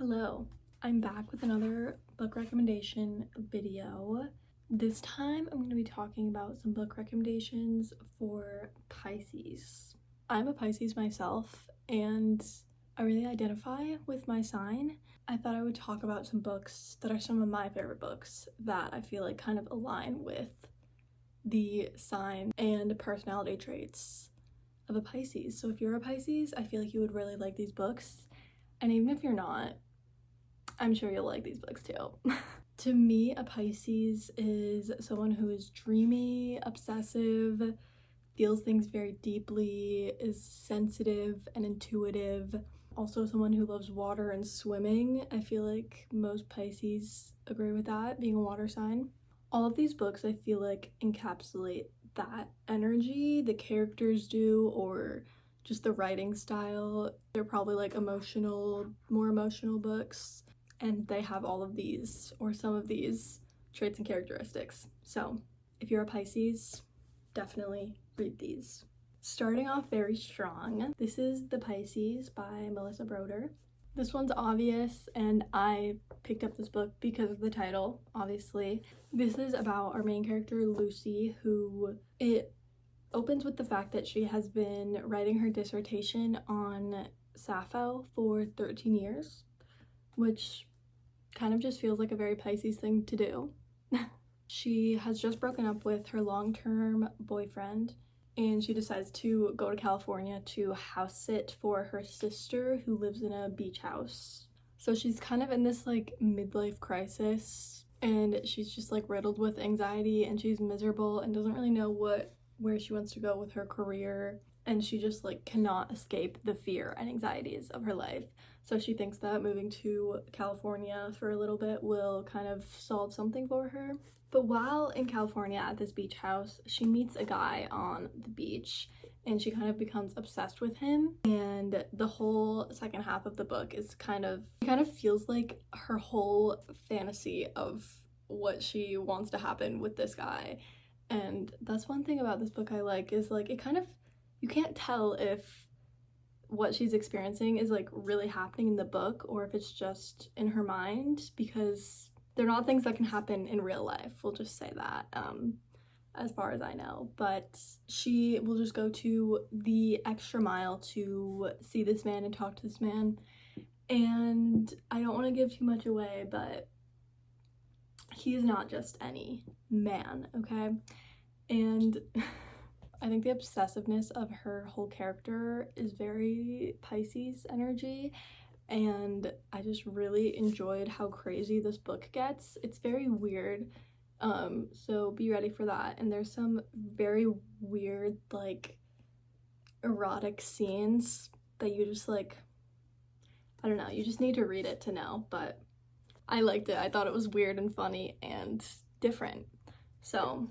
Hello, I'm back with another book recommendation video. This time I'm going to be talking about some book recommendations for Pisces. I'm a Pisces myself and I really identify with my sign. I thought I would talk about some books that are some of my favorite books that I feel like kind of align with the sign and personality traits of a Pisces. So if you're a Pisces, I feel like you would really like these books. And even if you're not, I'm sure you'll like these books too. To me, a Pisces is someone who is dreamy, obsessive, feels things very deeply, is sensitive and intuitive. Also someone who loves water and swimming. I feel like most Pisces agree with that, being a water sign. All of these books I feel like encapsulate that energy. The characters do, or just the writing style. They're probably like more emotional books, and they have all of these or some of these traits and characteristics. So if you're a Pisces, definitely read these. Starting off very strong, this is The Pisces by Melissa Broder. This one's obvious, and I picked up this book because of the title, obviously. This is about our main character, Lucy, who it opens with the fact that she has been writing her dissertation on Sappho for 13 years, which kind of just feels like a very Pisces thing to do. She has just broken up with her long-term boyfriend, and she decides to go to California to house sit for her sister who lives in a beach house. So she's kind of in this like midlife crisis, and she's just like riddled with anxiety, and she's miserable and doesn't really know where she wants to go with her career, and she just like cannot escape the fear and anxieties of her life. So she thinks that moving to California for a little bit will kind of solve something for her. But while in California at this beach house, she meets a guy on the beach and she kind of becomes obsessed with him. And the whole second half of the book is kind of feels like her whole fantasy of what she wants to happen with this guy. And that's one thing about this book I like, is like you can't tell if what she's experiencing is like really happening in the book or if it's just in her mind, because they're not things that can happen in real life. We'll just say that, as far as I know. But she will just go to the extra mile to see this man and talk to this man. And I don't want to give too much away, but he is not just any man, okay? And I think the obsessiveness of her whole character is very Pisces energy, and I just really enjoyed how crazy this book gets. It's very weird, so be ready for that. And there's some very weird, like, erotic scenes that you just like, I don't know, you just need to read it to know, but I liked it. I thought it was weird and funny and different, so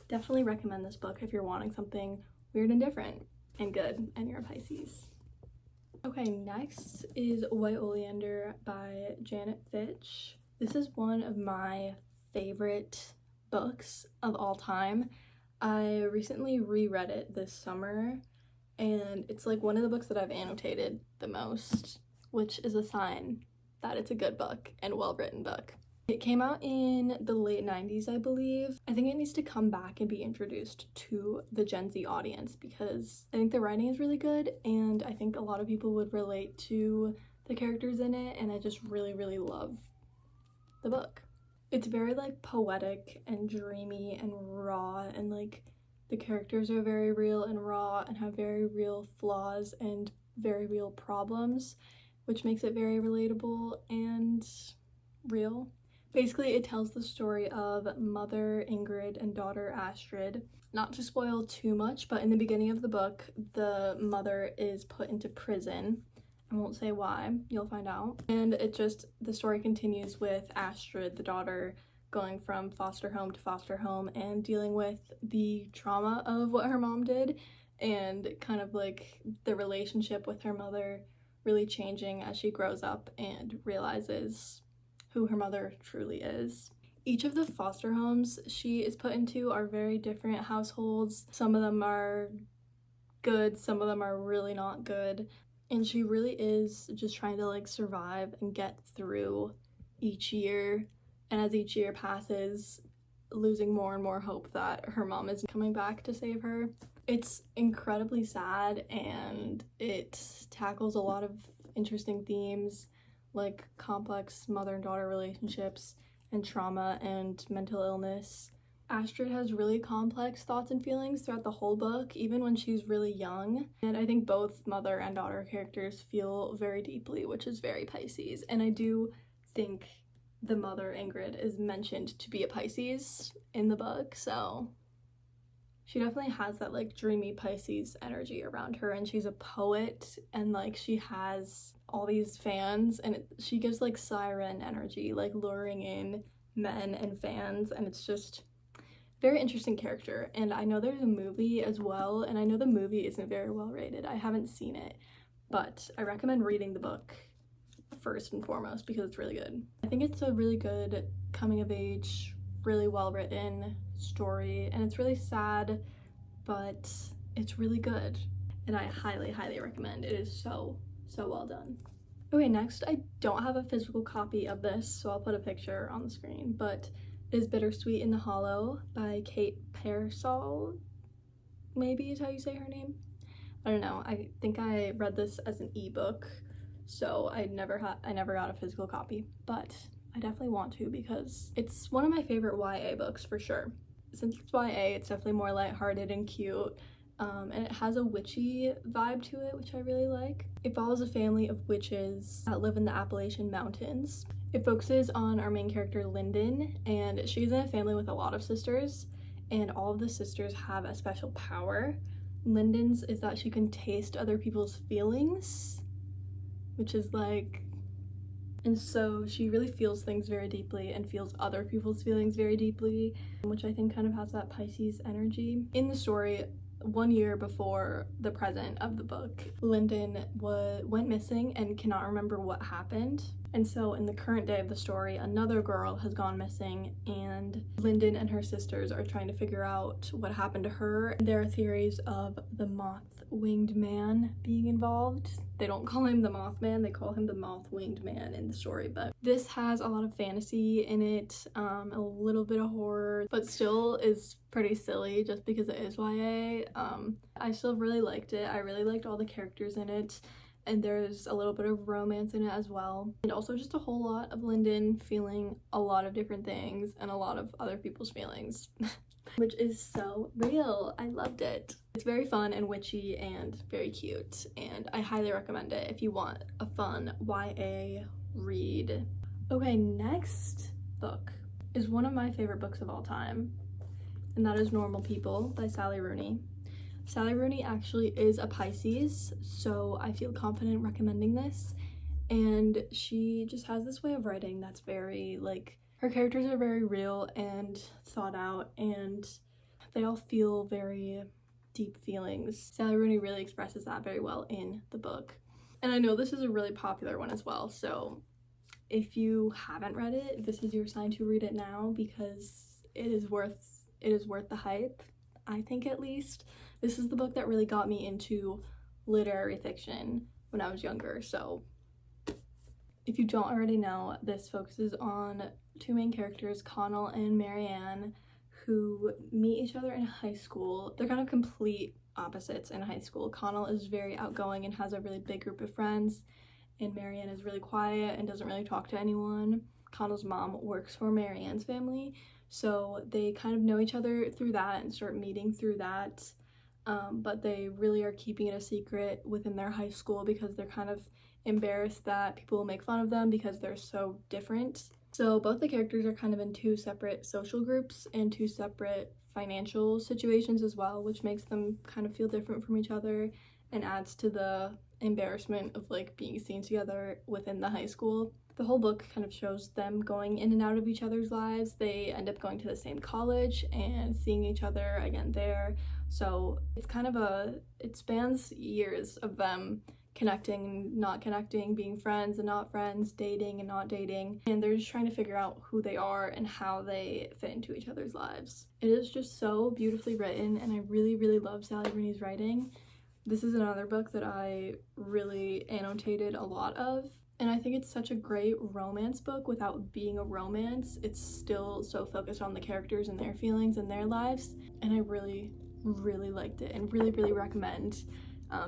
definitely recommend this book if you're wanting something weird and different and good and you're a Pisces. Okay, next is White Oleander by Janet Fitch. This is one of my favorite books of all time. I recently reread it this summer, and it's like one of the books that I've annotated the most, which is a sign that it's a good book and well-written book. It came out in the late 90s, I believe. I think it needs to come back and be introduced to the Gen Z audience because I think the writing is really good, and I think a lot of people would relate to the characters in it, and I just really, really love the book. It's very like poetic and dreamy and raw, and like the characters are very real and raw and have very real flaws and very real problems, which makes it very relatable and real. Basically, it tells the story of mother Ingrid and daughter Astrid. Not to spoil too much, but in the beginning of the book, the mother is put into prison. I won't say why, you'll find out. And the story continues with Astrid, the daughter, going from foster home to foster home and dealing with the trauma of what her mom did, and kind of like the relationship with her mother really changing as she grows up and realizes who her mother truly is. Each of the foster homes she is put into are very different households. Some of them are good, some of them are really not good. And she really is just trying to like survive and get through each year. And as each year passes, losing more and more hope that her mom is coming back to save her. It's incredibly sad, and it tackles a lot of interesting themes like complex mother and daughter relationships and trauma and mental illness. Astrid has really complex thoughts and feelings throughout the whole book, even when she's really young. And I think both mother and daughter characters feel very deeply, which is very Pisces. And I do think the mother, Ingrid, is mentioned to be a Pisces in the book, so she definitely has that like dreamy Pisces energy around her, and she's a poet, and like she has all these fans, and she gives like siren energy, like luring in men and fans, and it's just very interesting character. And I know there's a movie as well, and I know the movie isn't very well rated. I haven't seen it, but I recommend reading the book first and foremost because it's really good. I think it's a really good coming of age, really well written story, and it's really sad, but it's really good, and I highly recommend. It is so well done. Okay, next, I don't have a physical copy of this, so I'll put a picture on the screen, but it is Bittersweet in the Hollow by Kate Pearsall, maybe is how you say her name. I don't know. I think I read this as an ebook, so I never got a physical copy, but I definitely want to because it's one of my favorite YA books for sure. Since it's YA, it's definitely more lighthearted and cute, and it has a witchy vibe to it, which I really like. It follows a family of witches that live in the Appalachian Mountains. It focuses on our main character, Lyndon, and she's in a family with a lot of sisters, and all of the sisters have a special power. Lyndon's is that she can taste other people's feelings, which is like, and so she really feels things very deeply and feels other people's feelings very deeply, which I think kind of has that Pisces energy. In the story, 1 year before the present of the book, Lyndon went missing and cannot remember what happened. And so in the current day of the story, another girl has gone missing, and Lyndon and her sisters are trying to figure out what happened to her. There are theories of the moth-winged man being involved. They don't call him the Mothman, they call him the moth-winged man in the story. But this has a lot of fantasy in it, a little bit of horror, but still is pretty silly just because it is YA. I still really liked it. I really liked all the characters in it, and there's a little bit of romance in it as well, and also just a whole lot of Lyndon feeling a lot of different things and a lot of other people's feelings, which is so real. I loved it. It's very fun and witchy and very cute, and I highly recommend it if you want a fun YA read. Okay, next book is one of my favorite books of all time, and that is Normal People by Sally Rooney. Sally Rooney actually is a Pisces, so I feel confident recommending this, and she just has this way of writing that's very, like, her characters are very real and thought out, and they all feel very deep feelings. Sally Rooney really expresses that very well in the book. And I know this is a really popular one as well, so if you haven't read it, this is your sign to read it now because it is worth the hype, I think, at least. This is the book that really got me into literary fiction when I was younger. So if you don't already know, this focuses on two main characters, Connell and Marianne, who meet each other in high school. They're kind of complete opposites in high school. Connell is very outgoing and has a really big group of friends, and Marianne is really quiet and doesn't really talk to anyone. Connell's mom works for Marianne's family, so they kind of know each other through that and start meeting through that. But they really are keeping it a secret within their high school because they're kind of embarrassed that people will make fun of them because they're so different. So both the characters are kind of in two separate social groups and two separate financial situations as well, which makes them kind of feel different from each other and adds to the embarrassment of like being seen together within the high school. The whole book kind of shows them going in and out of each other's lives. They end up going to the same college and seeing each other again there. So it's kind of it spans years of them connecting, not connecting, being friends and not friends, dating and not dating, and they're just trying to figure out who they are and how they fit into each other's lives. It is just so beautifully written, and I really love Sally Rooney's writing. This is another book that I really annotated a lot of, and I think it's such a great romance book without being a romance. It's still so focused on the characters and their feelings and their lives, and I really liked it and really recommend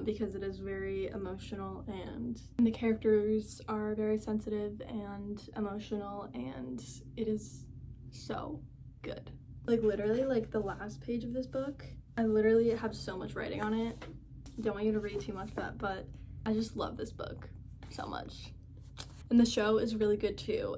because it is very emotional, and the characters are very sensitive and emotional, and it is so good. Like literally, like the last page of this book, I literally have so much writing on it. Don't want you to read too much of that, but I just love this book so much. And the show is really good too.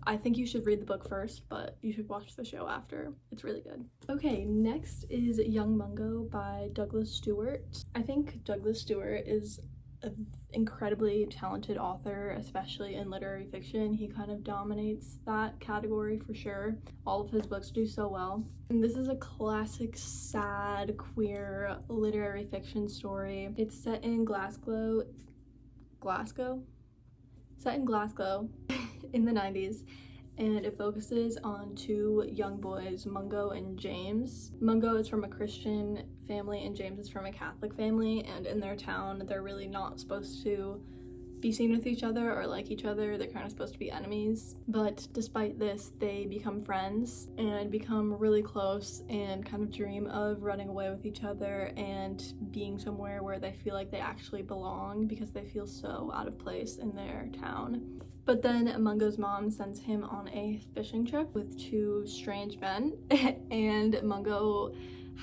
I think you should read the book first, but you should watch the show after. It's really good. Okay, next is Young Mungo by Douglas Stewart. I think Douglas Stewart is an incredibly talented author, especially in literary fiction. He kind of dominates that category for sure. All of his books do so well. And this is a classic, sad, queer literary fiction story. It's set in Glasgow? Set in Glasgow in the 90s, and it focuses on two young boys, Mungo and James. Mungo is from a Christian family and James is from a Catholic family, and in their town they're really not supposed to be seen with each other or like each other. They're kind of supposed to be enemies, but despite this they become friends and become really close and kind of dream of running away with each other and being somewhere where they feel like they actually belong because they feel so out of place in their town. But then Mungo's mom sends him on a fishing trip with two strange men and Mungo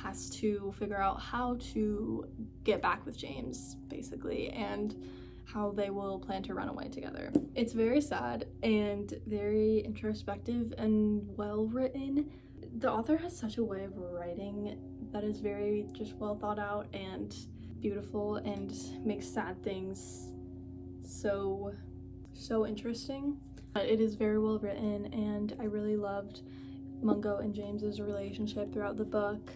has to figure out how to get back with James basically, and how they will plan to run away together. It's very sad and very introspective and well written. The author has such a way of writing that is very just well thought out and beautiful and makes sad things so interesting. But it is very well written, and I really loved Mungo and James's relationship throughout the book,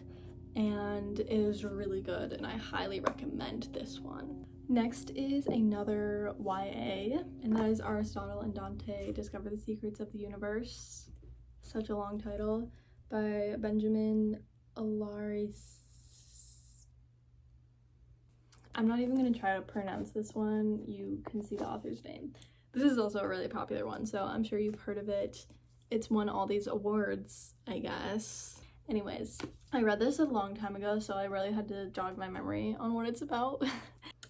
and it is really good and I highly recommend this one. Next is another YA, and that is Aristotle and Dante Discover the Secrets of the Universe. Such a long title, by Benjamin Alaris. I'm not even going to try to pronounce this one. You can see the author's name. This is also a really popular one, so I'm sure you've heard of it. It's won all these awards, I guess. Anyways, I read this a long time ago, so I really had to jog my memory on what it's about.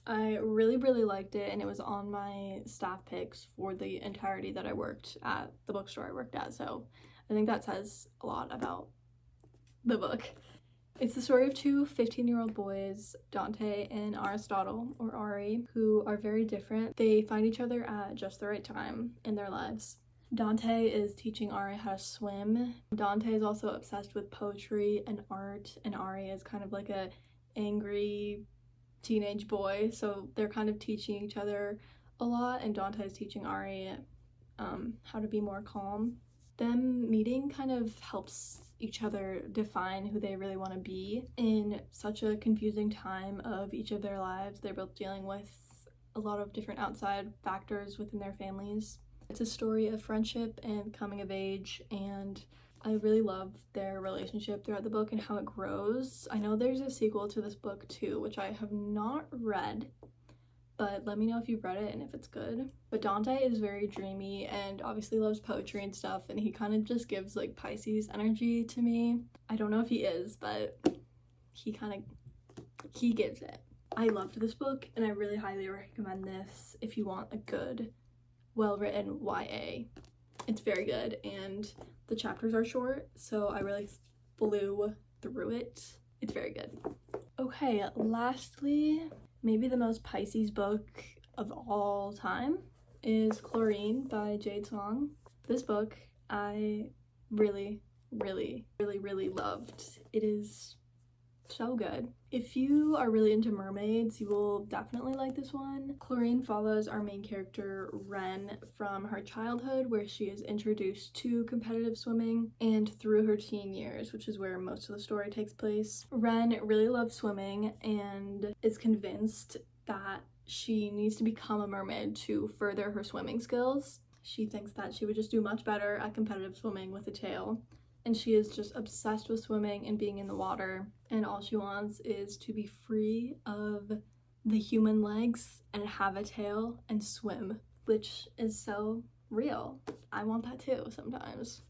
I really liked it, and it was on my staff picks for the entirety that I worked at the bookstore I worked at, so I think that says a lot about the book. It's the story of two 15-year-old boys, Dante and Aristotle, or Ari, who are very different. They find each other at just the right time in their lives. Dante is teaching Ari how to swim. Dante is also obsessed with poetry and art, and Ari is kind of like a angry teenage boy, so they're kind of teaching each other a lot, and Dante is teaching Ari how to be more calm. Them meeting kind of helps each other define who they really want to be in such a confusing time of each of their lives. They're both dealing with a lot of different outside factors within their families. It's a story of friendship and coming of age, and I really love their relationship throughout the book and how it grows. I know there's a sequel to this book too, which I have not read, but let me know if you've read it and if it's good. But Dante is very dreamy and obviously loves poetry and stuff, and he kind of just gives like Pisces energy to me. I don't know if he is, but he gives it. I loved this book, and I really highly recommend this if you want a good, well-written YA. It's very good, and the chapters are short, so I really flew through it. It's very good. Okay, lastly, maybe the most Pisces book of all time is Chlorine by Jade Song. This book I really loved. It is so good. If you are really into mermaids, you will definitely like this one. Chlorine follows our main character, Ren, from her childhood, where she is introduced to competitive swimming, and through her teen years, which is where most of the story takes place. Ren really loves swimming and is convinced that she needs to become a mermaid to further her swimming skills. She thinks that she would just do much better at competitive swimming with a tail, and she is just obsessed with swimming and being in the water, and all she wants is to be free of the human legs and have a tail and swim, which is so real. I want that too sometimes.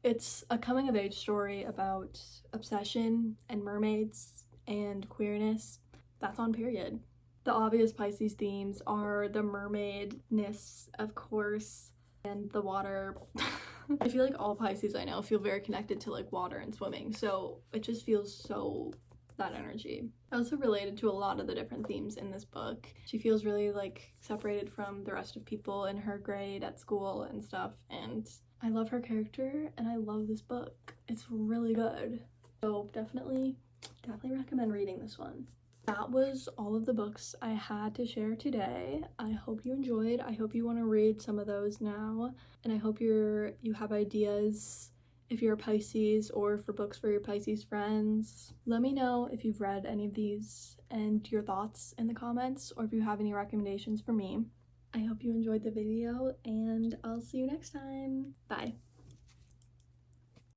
It's a coming of age story about obsession and mermaids and queerness. That's on Period. The obvious Pisces themes are the mermaidness, of course, and the water. I feel like all Pisces I know feel very connected to like water and swimming, so it just feels so that energy. I also related to a lot of the different themes in this book. She feels really like separated from the rest of people in her grade at school and stuff, and I love her character and I love this book. It's really good. So definitely recommend reading this one. That was all of the books I had to share today. I hope you enjoyed. I hope you want to read some of those now, and I hope you have ideas if you're a Pisces or for books for your Pisces friends. Let me know if you've read any of these and your thoughts in the comments, or if you have any recommendations for me. I hope you enjoyed the video, and I'll see you next time. Bye.